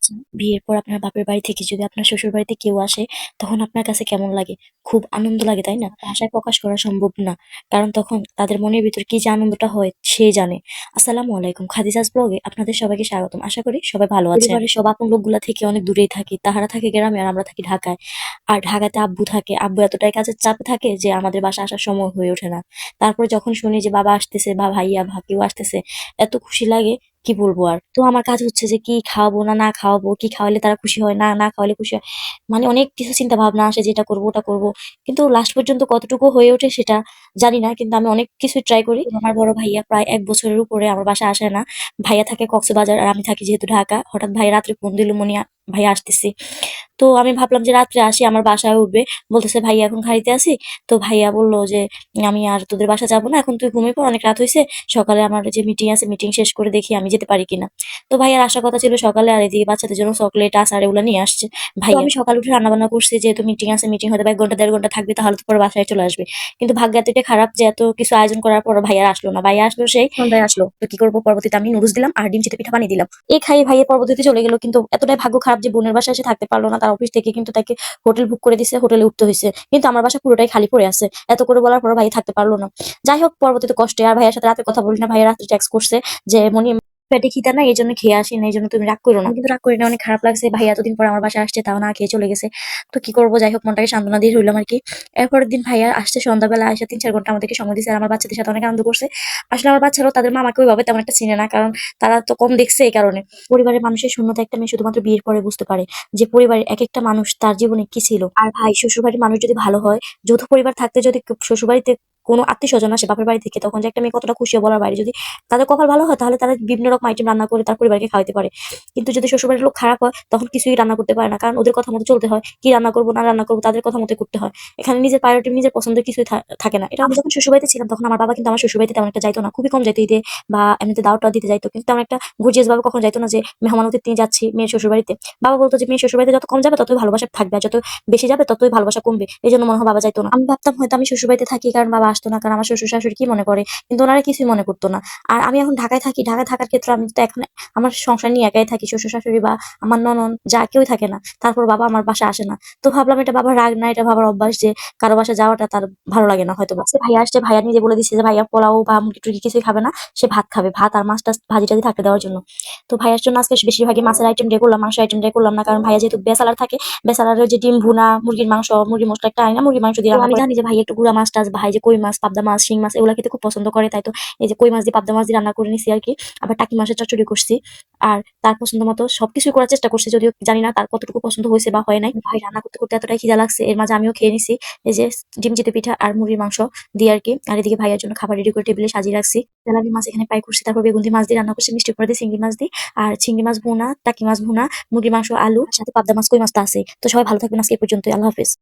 আচ্ছা, বিয়ের পর আপনার বাপের বাড়ি থেকে যদি আপনার শ্বশুর বাড়িতে কেউ আসে, তখন আপনার কাছে কেমন লাগে? খুব আনন্দ লাগে, তাই না? ভাষায় প্রকাশ করা সম্ভব না। কারণ তখন তাদের মনের ভিতর কি যে আনন্দটা হয় সে জানে। আসসালামু আলাইকুম, খাদিজাস ব্লগে আপনাদের সবাইকে স্বাগতম। আশা করি সবাই ভালো আছেন। পরিবারের সব আপন লোকগুলা থেকে অনেক দূরেই থাকি। তাহারা থাকে গ্রামে আর আমরা থাকি ঢাকায়। আর ঢাকাতে আব্বু থাকে। আব্বু এতটাই কাজের চাপে থাকে যে আমাদের বাসায় আসার সময় হয়ে ওঠে না। তারপর যখন শুনি যে বাবা আসতেছে বা ভাইয়া কেউ আসতেছে, এত খুশি লাগে কি বলবো আর। তো আমার কাজ হচ্ছে যে কি খাওয়াবো না না খাওয়াবো, কি খাওয়ালে তারা খুশি হয়, না না খাওয়ালে খুশি হয়। মানে অনেক কিছু চিন্তা ভাবনা আসে যে এটা করবো ওটা করবো, কিন্তু লাস্ট পর্যন্ত কতটুকু হয়ে ওঠে সেটা জানি না। কিন্তু আমি অনেক কিছু ট্রাই করি। আমার বড় ভাইয়া প্রায় 1 বছরের উপরে আমার বাসায় আসে না। ভাইয়া থাকে কক্সবাজার আর আমি থাকি যেহেতু ঢাকা। হঠাৎ ভাইয়া রাত্রে ফোন দিল, ভাইয়া আসতেছি। তো আমি ভাবলাম যে রাত্রে আসি, আমার বাসায় উঠবে। বলতেছে ভাইয়া এখন খাইতে আসি। তো ভাইয়া বলল যে আমি আর তোদের বাসা যাবো না, এখন তুই ঘুমিয়ে পড়, অনেক রাত হয়েছে। সকালে আমার যে মিটিং আছে, মিটিং শেষ করে দেখি আমি যেতে পারি কিনা। তো ভাইয়ার আসার কথা ছিল সকালে, আর এদিকে বাচ্চাদের জন্য চকলেট আচার এগুলো নিয়ে আসছে ভাইয়া। আমি সকালে উঠে রান্না বান্না করছি, যেহেতু মিটিং আছে, মিটিং হয়তো 1 ঘন্টা 1.5 ঘন্টা থাকবে, তাহলে তো পরে বাসায় চলে আসবে। কিন্তু ভাগ্য এতটাই খারাপ যে এত কিছু আয়োজন করার পর ভাইয়া আসলো না। ভাইয়া আসলো সেই সন্ধ্যায় আসলো। তো কি করবো, পরবর্তীতে আমি নুডলস দিলাম আর ডিম চিতই পিঠা বানিয়ে দিলাম। এই খাই ভাইয়া পরবর্তীতে চলে গেল। কিন্তু এতটাই ভাগ্য খারাপ যে বোনের বাসায় এসে থাকতে পারলো না। তার অফিস থেকে কিন্তু তাকে হোটেল বুক করে দিছে, হোটেলে উঠতে হয়েছে। কিন্তু আমার বাসা পুরোটাই খালি পড়ে আছে। এত করে বলার পর ভাই থাকতে পারলো না। যাই হোক, পরবর্তীতে কষ্টে আর ভাইয়ের সাথে রাতে কথা বলি না। ভাইয়া রাত্রে টেক্সট করছে যে মনি পেটে খিদা না, এই জন্য খেয়ে আসি না, এই জন্য তুমি রাগ করো না। আমি কিন্তু রাগ করি না, অনেক খারাপ লাগছে। ভাইয়া এতদিন পর আমার বাসায় আসছে, তাও না খেয়ে চলে গেছে। তো কি করবো, যাই হোক মনটাকে সান্ত্বনা দিয়ে রইলাম আর কি। এরপরের দিন ভাইয়া আসছে সন্ধ্যাবেলা, এসে 3-4 ঘন্টা আমাদেরকে সময় দিয়েছে আর আমার বাচ্চাদের সাথে অনেক আনন্দ করছে। আসলে আমার বাচ্চারাও তাদের মামাকে ওইভাবে তেমন একটা চিনে না, কারণ তারা তো কম দেখছে। এই কারণে পরিবারের মানুষের শূন্যতা একটা মেয়ে শুধুমাত্র বিয়ের পরে বুঝতে পারে, যে পরিবারের এক একটা মানুষ তার জীবনে কি ছিল। আর ভাই, শ্বশুরবাড়ির মানুষ যদি ভালো হয়, যৌথ পরিবার থাকতে যদি শ্বশুরবাড়িতে কোনো আত্মীয় স্বজন আসে বাপের বাড়ি থেকে, তখন যে একটা মেয়ে কতটা খুশি হয় বলার বাইরে। যদি তাদের কপাল ভালো হয়, তাহলে তারা বিভিন্ন রকম আইটেম রান্না করে তার পরিবারকে খাওয়াতে পারে। কিন্তু যদি শ্বশুরবাড়ির লোক খারাপ হয়, তখন কিছুই রান্না করতে পারে না, কারণ ওদের কথা মতো চলতে হয়। কি রান্না করবো না রান্না করবো তাদের কথা মতো করতে হয়। এখানে নিজের প্রায়োরিটি, নিজের পছন্দের কিছুই থাকে না। এটা আমি যখন শ্বশুরবাড়িতে ছিলাম, তখন আমার বাবা কিন্তু আমার শ্বশুরবাড়িতে তেমন একটা যাইতো না, খুবই কম যাইতো ঈদে বা এমনিতে দাওয়াত দিতে যাইতো। কিন্তু তেমন একটা গর্জিয়াস ভাবে কখনো যাইতো না যে মেহমান অতিথি যাচ্ছি মেয়ের শ্বশুরবাড়িতে। বাবা বলতো যে মেয়ের শ্বশুরবাড়িতে যত কম যাবে ততই ভালোবাসা থাকবে, আর যত বেশি যাবে ততই ভালোবাসা কমবে। এই জন্য মনে হয় বাবা যাইতো না। আমি ভাবতাম হয়তো আমি শ্বশুরবাড়িতে থাকি কারণ বাবা আসতো না, কারণ আমার শ্বশুর শাশুড়ি কি মনে করে। কিন্তু ওনারা কিছুই মনে করতো না। আর আমি এখন ঢাকায় থাকি, ঢাকায় থাকার ক্ষেত্রে আমি তো এখন আমার সংসার নিয়ে একাই থাকি। শ্বশুর শাশুড়ি বা আমার ননদ যা কেউই থাকে না। তারপর বাবা আমার বাসায় আসে না। তো ভাবলাম এটা বাবার রাগ না, এটা বাবার অভ্যাস যে কারো বাসায় যাওয়াটা তার ভালো লাগে না হয়তো। আজকে ভাইয়া আসছে, ভাইয়া নিজে বলে দিচ্ছে যে ভাইয়া পোলাও বা মুরগি টুরগি কিছুই খাবে না, সে ভাত খাবে, ভাত আর মাছ টাছ ভাজি টাজি থাকতে দেওয়ার জন্য। তো ভাইয়ার জন্য আজকে বেশিরভাগই মাছের আইটেম দিয়ে করলাম, মাংস আইটেম দিয়ে করলাম না, কারণ ভাইয়া যেহেতু বেসালার থাকে, বেসালারের যে ডিম ভুনা, মুরগির মাংস, মুরগির মশলা একটা আইনা মুরগির মাংস দিয়ে আমি জানি যে ভাই একটু গুড়া মাছ টাছ, ভাই যে কই মাছ, পাবদা মাছ, শিং মাছ এগুলো খেতে খুব পছন্দ করে। তাই তো এই যে কই মাছ দিয়ে পাবদা মাছ দিয়ে রান্না করে নিছি আর কি। আবার টাকি মাছের চচ্চড়ি করছি। আর তার পছন্দ মতো সবকিছু করার চেষ্টা করছি, যদিও জানি না তার কতটুকু পছন্দ হয়েছে বা হয় নাই। ভাই রান্না করতে করতে এতটাই খিদা লাগছে, এর মাঝে আমিও খেয়ে নিছি এই যে ডিম চিতই পিঠা আর মুরগির মাংস দিয়ে আর কি। আর এদিকে ভাইয়ার জন্য খাবার রেডি করে টেবিলে সাজিয়ে রাখছি। তেলাপি মাছ এখানে ফ্রাই করছি, তারপর বেগুন দিয়ে মাছ দিয়ে রান্না করছি, মিষ্টি করে দিয়ে চিংড়ি মাছ দিয়ে। আর চিংড়ি মাছ ভুনা, টাকি মাছ ভুনা, মুরগির মাংস, আলু, সাথে পাবদা মাছ, কই মাছটা আছে। তো সবাই ভালো থাকবেন, আজকে এই পর্যন্তই। আল্লাহ হাফেজ।